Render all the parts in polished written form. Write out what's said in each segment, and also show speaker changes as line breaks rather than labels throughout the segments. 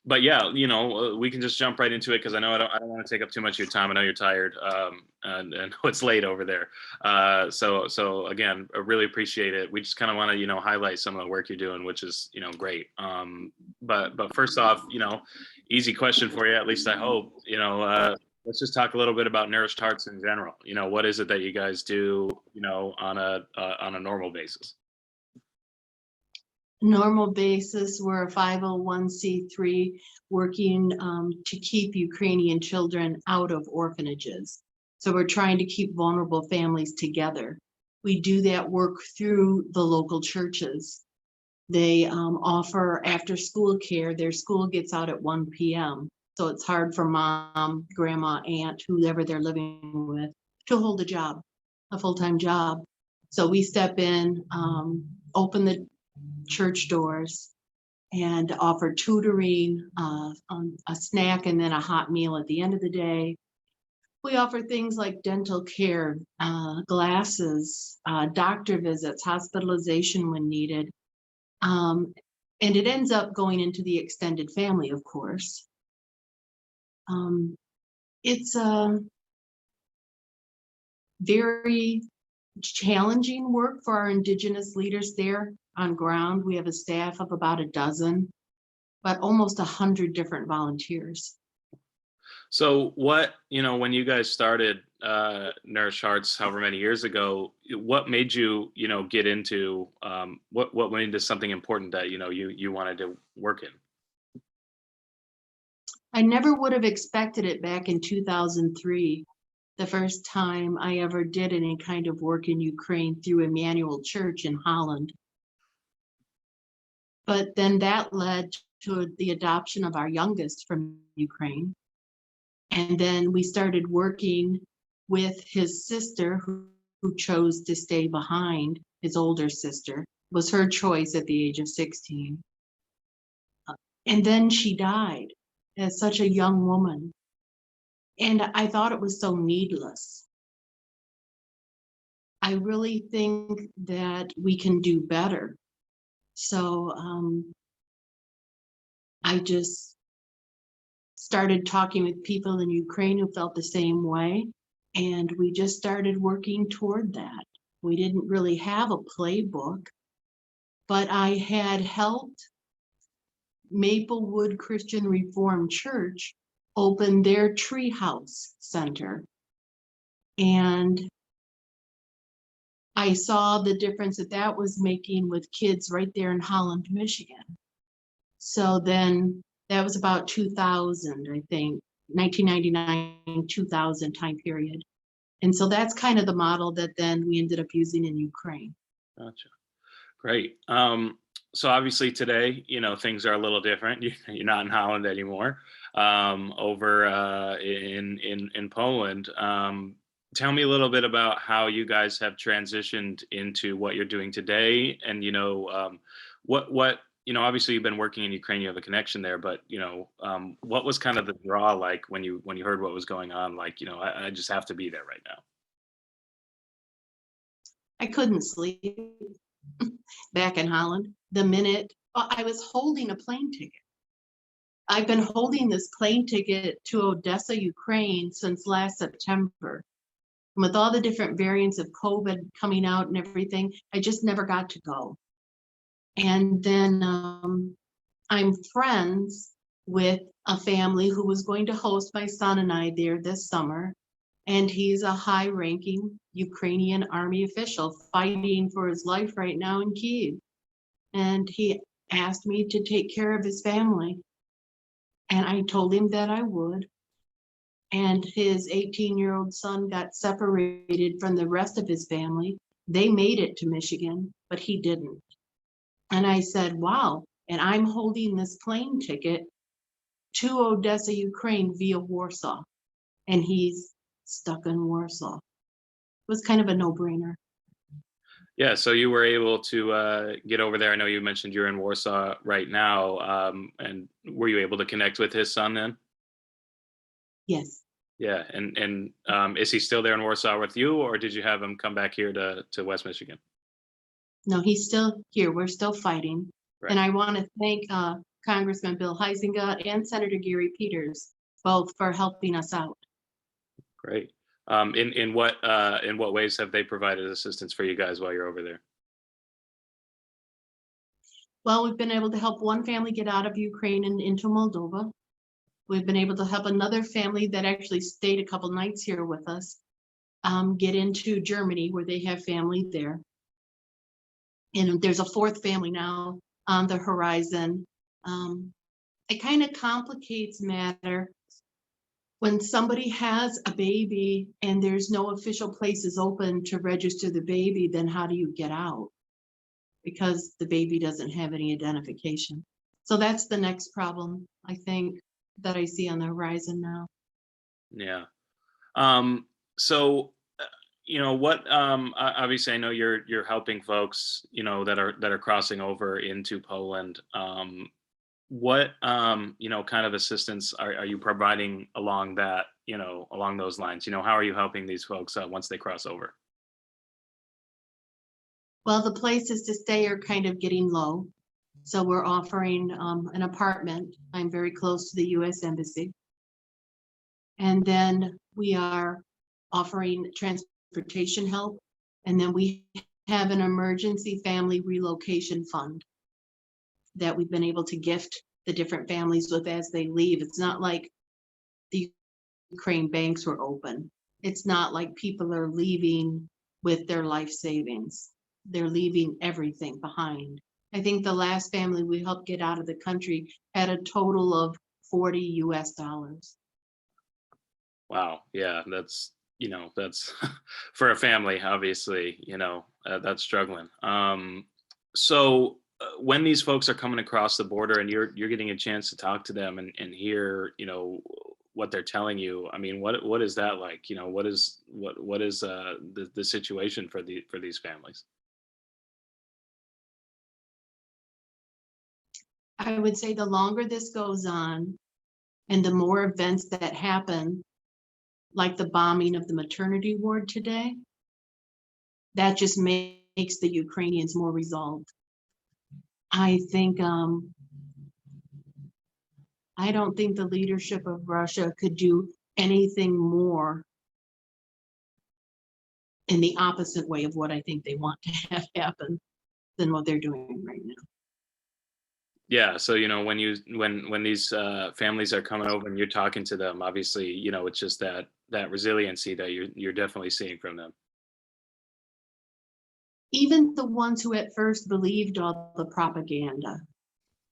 but yeah, we can just jump right into it because I don't want to take up too much of your time. I know you're tired, and it's late over there. So again, I really appreciate it. We just kind of want to highlight some of the work you're doing, which is great. But first off, easy question for you, at least I hope. Let's just talk a little bit about Nourished Hearts in general. What is it that you guys do, on a normal basis?
Normal basis, we're a 501c3 working to keep Ukrainian children out of orphanages. So we're trying to keep vulnerable families together. We do that work through the local churches. They offer after school care. Their school gets out at 1 p.m. So it's hard for mom, grandma, aunt, whoever they're living with, to hold a full-time job. So we step in, open the church doors, and offer tutoring, a snack, and then a hot meal at the end of the day. We offer things like dental care, glasses, doctor visits, hospitalization when needed. And it ends up going into the extended family, of course. It's a very challenging work for our Indigenous leaders there on ground. We have a staff of about a dozen, but almost 100 different volunteers.
So what, when you guys started Nourished Hearts however many years ago, what made you, get into what made this something important that, you wanted to work in?
I never would have expected it back in 2003, the first time I ever did any kind of work in Ukraine through Emmanuel Church in Holland. But then that led to the adoption of our youngest from Ukraine. And then we started working with his sister who chose to stay behind. His older sister. It was her choice at the age of 16. And then she died as such a young woman. And I thought it was so needless. I really think that we can do better. So I just started talking with people in Ukraine who felt the same way. And we just started working toward that. We didn't really have a playbook, but I had helped Maplewood Christian Reformed Church open their Treehouse Center. And I saw the difference that was making with kids right there in Holland, Michigan. So then that was about 2000, I think, 1999, 2000 time period. And so that's kind of the model that then we ended up using in Ukraine.
Gotcha. Great. So obviously today, things are a little different. You're not in Holland anymore. Over in Poland. Tell me a little bit about how you guys have transitioned into what you're doing today, and what obviously you've been working in Ukraine, you have a connection there, but what was kind of the draw like when you heard what was going on? Like, I just have to be there right now.
I couldn't sleep back in Holland. The minute I was holding a plane ticket. I've been holding this plane ticket to Odessa, Ukraine since last September. And with all the different variants of COVID coming out and everything, I just never got to go. And then I'm friends with a family who was going to host my son and I there this summer. And he's a high-ranking Ukrainian army official fighting for his life right now in Kyiv. And he asked me to take care of his family. And I told him that I would. And his 18-year-old son got separated from the rest of his family. They made it to Michigan, but he didn't. And I said, wow, and I'm holding this plane ticket to Odessa, Ukraine via Warsaw. And he's stuck in Warsaw. It was kind of a no-brainer.
Yeah, so you were able to get over there. I know you mentioned you're in Warsaw right now, and were you able to connect with his son then?
Yes.
Yeah, and is he still there in Warsaw with you, or did you have him come back here to West Michigan?
No, he's still here. We're still fighting.
Right.
And I want to thank, Congressman Bill Huizenga and Senator Gary Peters, both for helping us out.
Great. In what ways have they provided assistance for you guys while you're over there?
Well, we've been able to help one family get out of Ukraine and into Moldova. We've been able to help another family that actually stayed a couple nights here with us get into Germany, where they have family there. And there's a fourth family now on the horizon. It kind of complicates matter when somebody has a baby and there's no official places open to register the baby. Then how do you get out? Because the baby doesn't have any identification. So that's the next problem, I think, that I see on the horizon now.
Yeah. So what obviously I know you're helping folks that are crossing over into Poland. What kind of assistance are you providing along along those lines? How are you helping these folks once they cross over?
Well, the places to stay are kind of getting low. So we're offering an apartment. I'm very close to the US Embassy. And then we are offering transportation help. And then we have an emergency family relocation fund that we've been able to gift the different families with as they leave. It's not like the Ukraine banks were open. It's not like people are leaving with their life savings. They're leaving everything behind. I think the last family we helped get out of the country had a total of $40 US.
Wow. Yeah, that's for a family, obviously, that's struggling. So when these folks are coming across the border and you're getting a chance to talk to them and hear, what they're telling you, I mean, what is that like? What is the situation for these families?
I would say the longer this goes on and the more events that happen, like the bombing of the maternity ward today, that just makes the Ukrainians more resolved. I think, I don't think the leadership of Russia could do anything more in the opposite way of what I think they want to have happen than what they're doing right now.
Yeah. So, when these families are coming over and you're talking to them, obviously, it's just that resiliency that you're definitely seeing from them.
Even the ones who at first believed all the propaganda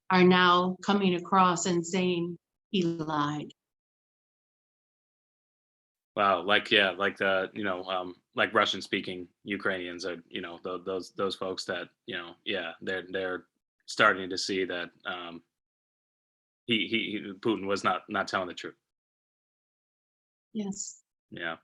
are now coming across and saying he lied.
Wow. Like, yeah, like the, like Russian speaking Ukrainians are, those folks that, yeah, they're starting to see that Putin was not telling the truth.
Yes.
Yeah.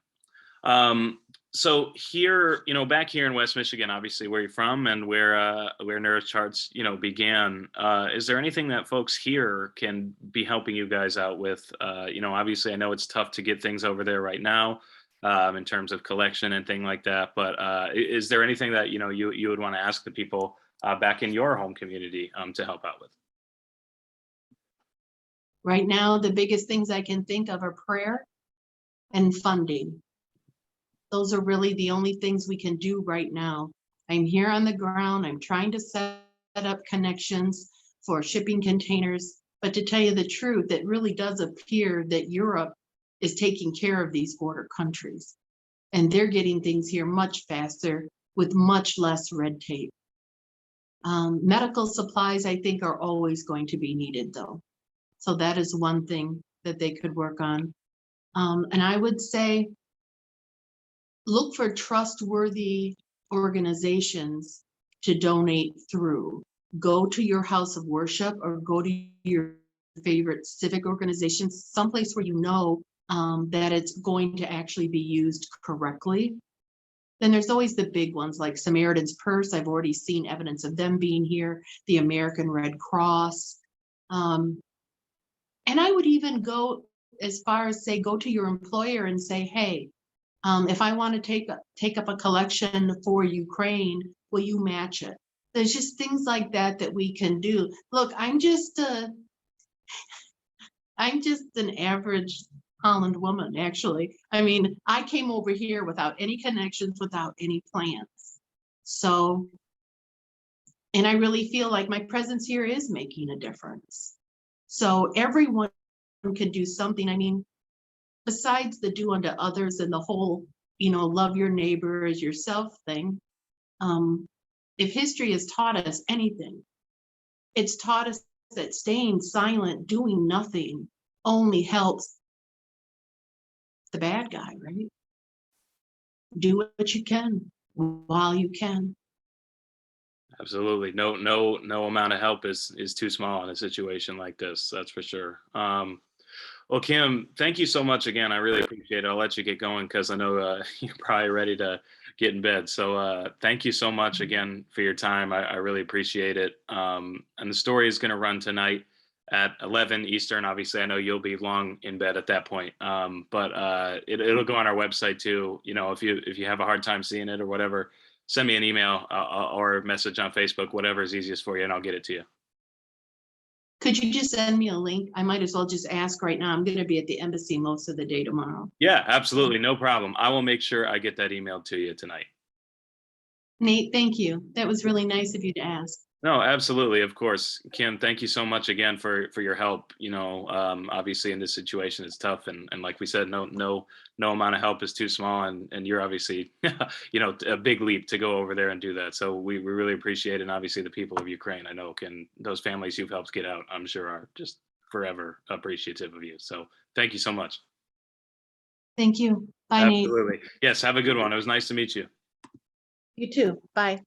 Um, so here, back here in West Michigan, obviously where you're from and where Nourished Hearts, began, is there anything that folks here can be helping you guys out with? Obviously I know it's tough to get things over there right now, in terms of collection and thing like that, but is there anything that, you would want to ask the people back in your home community to help out with?
Right now, the biggest things I can think of are prayer and funding. Those are really the only things we can do right now. I'm here on the ground. I'm trying to set up connections for shipping containers. But to tell you the truth, it really does appear that Europe is taking care of these border countries. And they're getting things here much faster with much less red tape. Medical supplies, I think, are always going to be needed, though. So that is one thing that they could work on. And I would say, look for trustworthy organizations to donate through. Go to your house of worship or go to your favorite civic organizations, someplace where that it's going to actually be used correctly. Then there's always the big ones like Samaritan's Purse. I've already seen evidence of them being here, the American Red Cross. And I would even go as far as say, go to your employer and say, hey, if I want to take up a collection for Ukraine, will you match it? There's just things like that that we can do. Look, I'm just an average Holland woman, actually. I mean, I came over here without any connections, without any plans. So, and I really feel like my presence here is making a difference. So everyone can do something. I mean, besides the do unto others and the whole, love your neighbor as yourself thing, if history has taught us anything, it's taught us that staying silent, doing nothing, only helps the bad guy, right? Do what you can while you can.
Absolutely. No amount of help is too small in a situation like this. That's for sure. Well, Kim, thank you so much again. I really appreciate it. I'll let you get going because I know you're probably ready to get in bed. So thank you so much again for your time. I really appreciate it. And the story is going to run tonight at 11 Eastern. Obviously, I know you'll be long in bed at that point. But it'll go on our website too. If you have a hard time seeing it or whatever, send me an email or a message on Facebook, whatever is easiest for you, and I'll get it to you.
Could you just send me a link? I might as well just ask right now. I'm going to be at the embassy most of the day tomorrow.
Yeah, absolutely. No problem. I will make sure I get that email to you tonight.
Nate, thank you. That was really nice of you to ask.
No, absolutely. Of course. Kim, thank you so much again for your help. Obviously in this situation it's tough. And like we said, no amount of help is too small. And you're obviously, a big leap to go over there and do that. So we really appreciate it. And obviously the people of Ukraine, I know those families you've helped get out, I'm sure are just forever appreciative of you. So thank you so much.
Thank you. Bye, Nate.
Absolutely. Yes. Have a good one. It was nice to meet you.
You too. Bye.